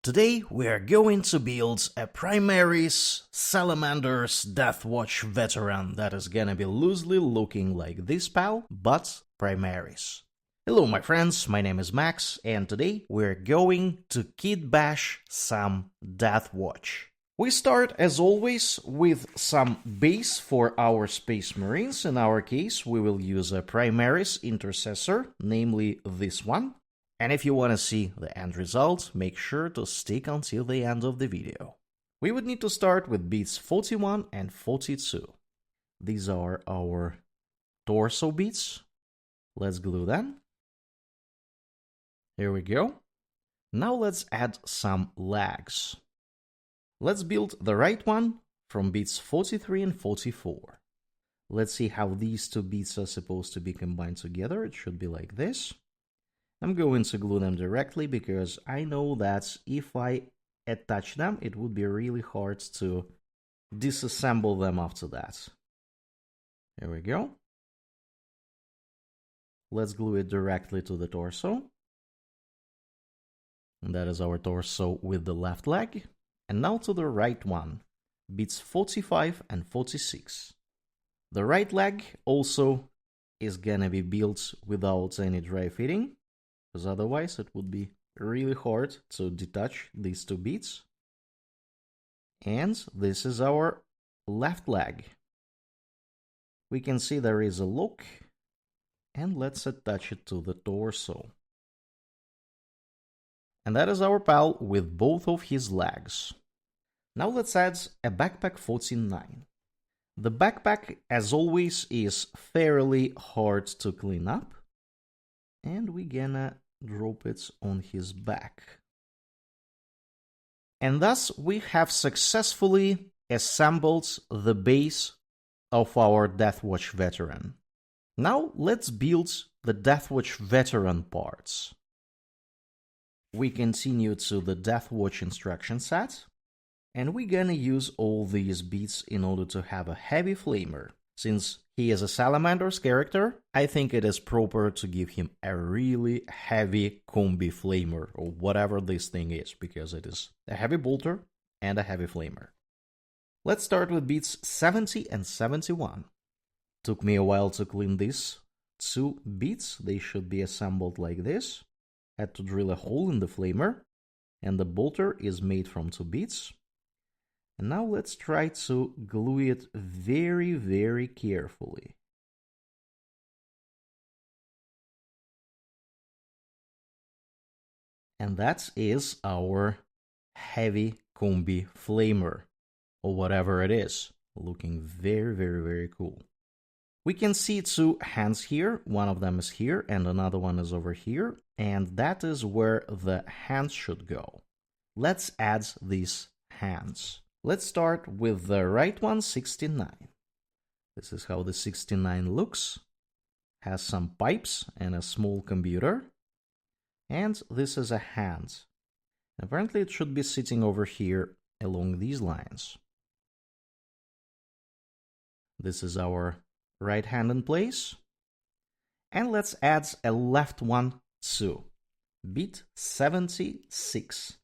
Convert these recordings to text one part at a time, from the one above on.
Today we are going to build a Primaris Salamanders Deathwatch Veteran that is gonna be loosely looking like this pal, but Primaris. Hello my friends, my name is Max, and today we're going to kitbash some Deathwatch. We start as always with some base for our Space Marines. In our case we will use a Primaris Intercessor, namely this one. And if you want to see the end result, make sure to stick until the end of the video. We would need to start with beats 41 and 42. These are our torso beats. Let's glue them. Here we go. Now let's add some legs. Let's build the right one from beats 43 and 44. Let's see how these two beats are supposed to be combined together. It should be like this. I'm going to glue them directly because I know that if I attach them, it would be really hard to disassemble them after that. There we go. Let's glue it directly to the torso. And that is our torso with the left leg. And now to the right one, beats 45 and 46. The right leg also is gonna be built without any dry fitting, because otherwise it would be really hard to detach these two beats. And this is our left leg. We can see there is a lock, and let's attach it to the torso. And that is our pal with both of his legs. Now let's add a backpack 49. The backpack, as always, is fairly hard to clean up. And we're gonna drop it on his back. And thus we have successfully assembled the base of our Deathwatch Veteran. Now let's build the Deathwatch Veteran parts. We continue to the Deathwatch instruction set, and we're gonna use all these beats in order to have a heavy flamer. Since he is a Salamander's character, I think it is proper to give him a really heavy combi-flamer, or whatever this thing is, because it is a heavy bolter and a heavy flamer. Let's start with beats 70 and 71. Took me a while to clean these two beats. They should be assembled like this. Had to drill a hole in the flamer, and the bolter is made from two beats. And now let's try to glue it very, very carefully. And that is our heavy combi flamer, or whatever it is. Looking very, very, very cool. We can see two hands here. One of them is here and another one is over here. And that is where the hands should go. Let's add these hands. Let's start with the right one, 69. This is how the 69 looks. Has some pipes and a small computer. And this is a hand. Apparently it should be sitting over here along these lines. This is our right hand in place. And let's add a left one too. Beat 76.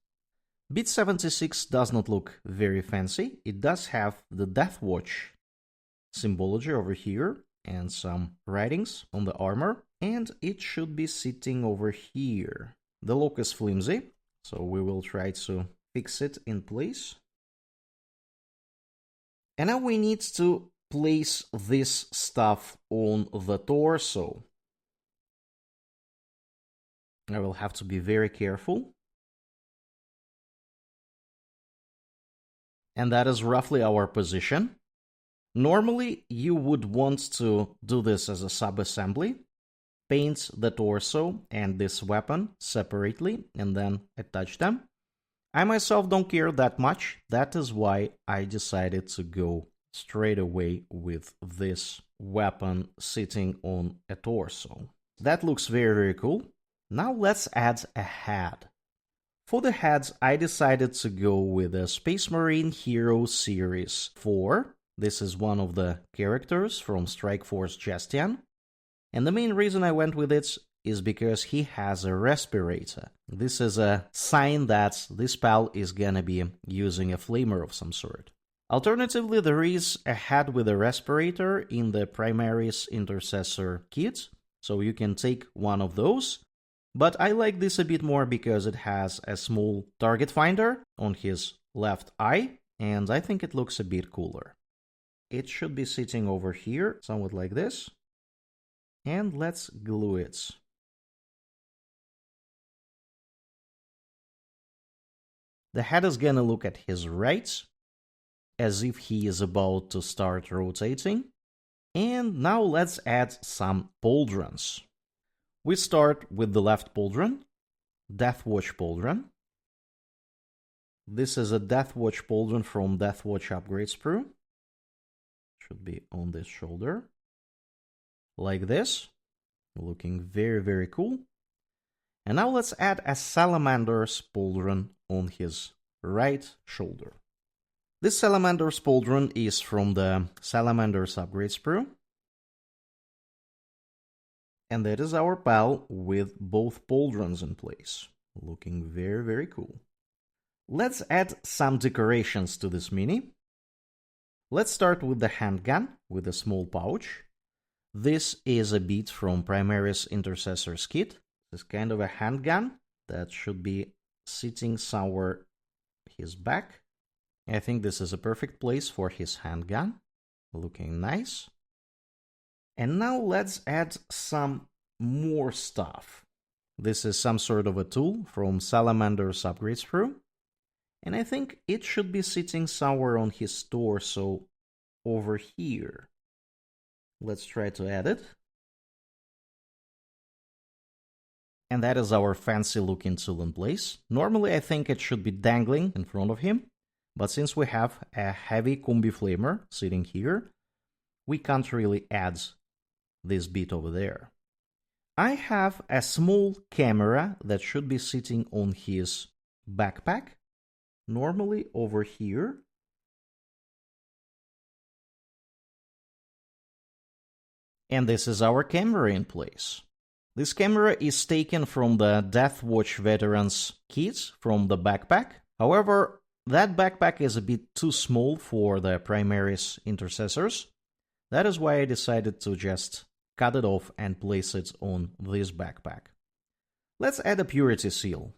Beat 76 does not look very fancy. It does have the Deathwatch symbology over here and some writings on the armor, and it should be sitting over here. The lock is flimsy, so we will try to fix it in place. And now we need to place this stuff on the torso. I will have to be very careful. And that is roughly our position. Normally, you would want to do this as a sub-assembly. Paint the torso and this weapon separately and then attach them. I myself don't care that much. That is why I decided to go straight away with this weapon sitting on a torso. That looks very, very cool. Now let's add a head. For the heads, I decided to go with a Space Marine Hero Series 4. This is one of the characters from Strike Force Justian. And the main reason I went with it is because he has a respirator. This is a sign that this pal is gonna be using a flamer of some sort. Alternatively, there is a head with a respirator in the Primaris Intercessor kit, so you can take one of those. But I like this a bit more because it has a small target finder on his left eye, and I think it looks a bit cooler. It should be sitting over here, somewhat like this. And let's glue it. The head is gonna look at his right, as if he is about to start rotating. And now let's add some pauldrons. We start with the left pauldron, Deathwatch pauldron. This is a Deathwatch pauldron from Deathwatch upgrade sprue. Should be on this shoulder. Like this. Looking very, very cool. And now let's add a Salamander's pauldron on his right shoulder. This Salamander's pauldron is from the Salamanders upgrade sprue. And that is our pal with both pauldrons in place. Looking very, very cool. Let's add some decorations to this mini. Let's start with the handgun with a small pouch. This is a bit from Primaris Intercessors kit. It's kind of a handgun that should be sitting somewhere his back. I think this is a perfect place for his handgun. Looking nice. And now let's add some more stuff. This is some sort of a tool from Salamander's upgrade sprue. And I think it should be sitting somewhere on his torso over here. Let's try to add it. And that is our fancy looking tool in place. Normally I think it should be dangling in front of him. But since we have a heavy combi-flamer sitting here, we can't really add this bit over there. I have a small camera that should be sitting on his backpack, normally over here. And this is our camera in place. This camera is taken from the Deathwatch Veterans kit from the backpack. However, that backpack is a bit too small for the Primaris Intercessors. That is why I decided to just cut it off and place it on this backpack. Let's add a purity seal.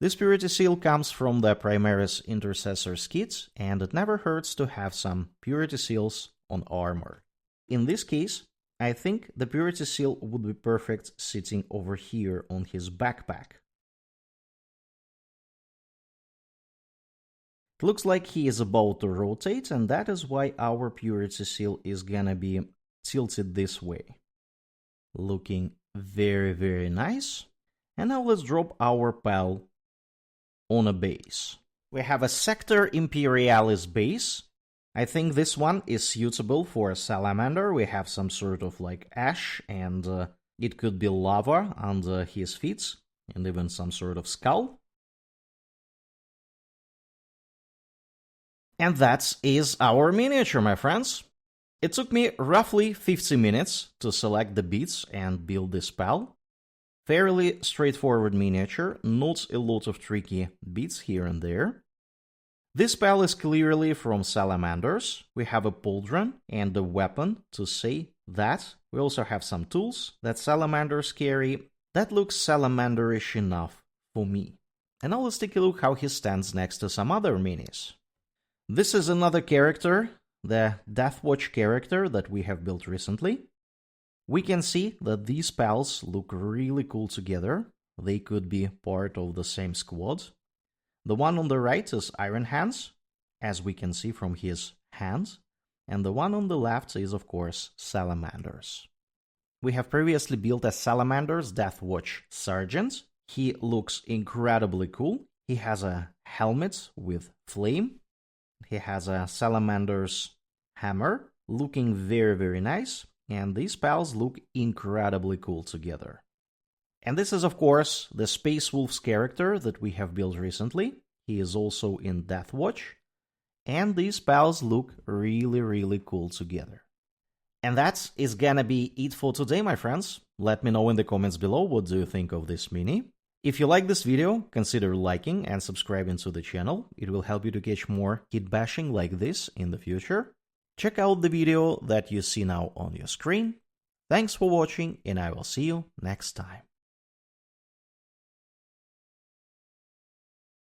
This purity seal comes from the Primaris Intercessors kit, and it never hurts to have some purity seals on armor. In this case, I think the purity seal would be perfect sitting over here on his backpack. It looks like he is about to rotate, and that is why our purity seal is gonna be tilted this way. Looking very, very nice. And now let's drop our pal on a base. We have a Sector Imperialis base. I think this one is suitable for a salamander. We have some sort of like ash, and it could be lava under his feet, and even some sort of skull. And that is our miniature, my friends. It took me roughly 50 minutes to select the bits and build this pal. Fairly straightforward miniature, not a lot of tricky bits here and there. This pal is clearly from Salamanders. We have a pauldron and a weapon to say that. We also have some tools that Salamanders carry. That looks Salamanderish enough for me. And now let's take a look how he stands next to some other minis. This is another character, the Deathwatch character that we have built recently. We can see that these pals look really cool together. They could be part of the same squad. The one on the right is Iron Hands, as we can see from his hands, and the one on the left is, of course, Salamanders. We have previously built a Salamanders Deathwatch Sergeant. He looks incredibly cool. He has a helmet with flame. He has a Salamander's hammer, looking very, very nice. And these pals look incredibly cool together. And this is, of course, the Space Wolves character that we have built recently. He is also in Deathwatch. And these pals look really, really cool together. And that is gonna be it for today, my friends. Let me know in the comments below what do you think of this mini. If you like this video, consider liking and subscribing to the channel. It will help you to catch more kit bashing like this in the future. Check out the video that you see now on your screen. Thanks for watching, and I will see you next time.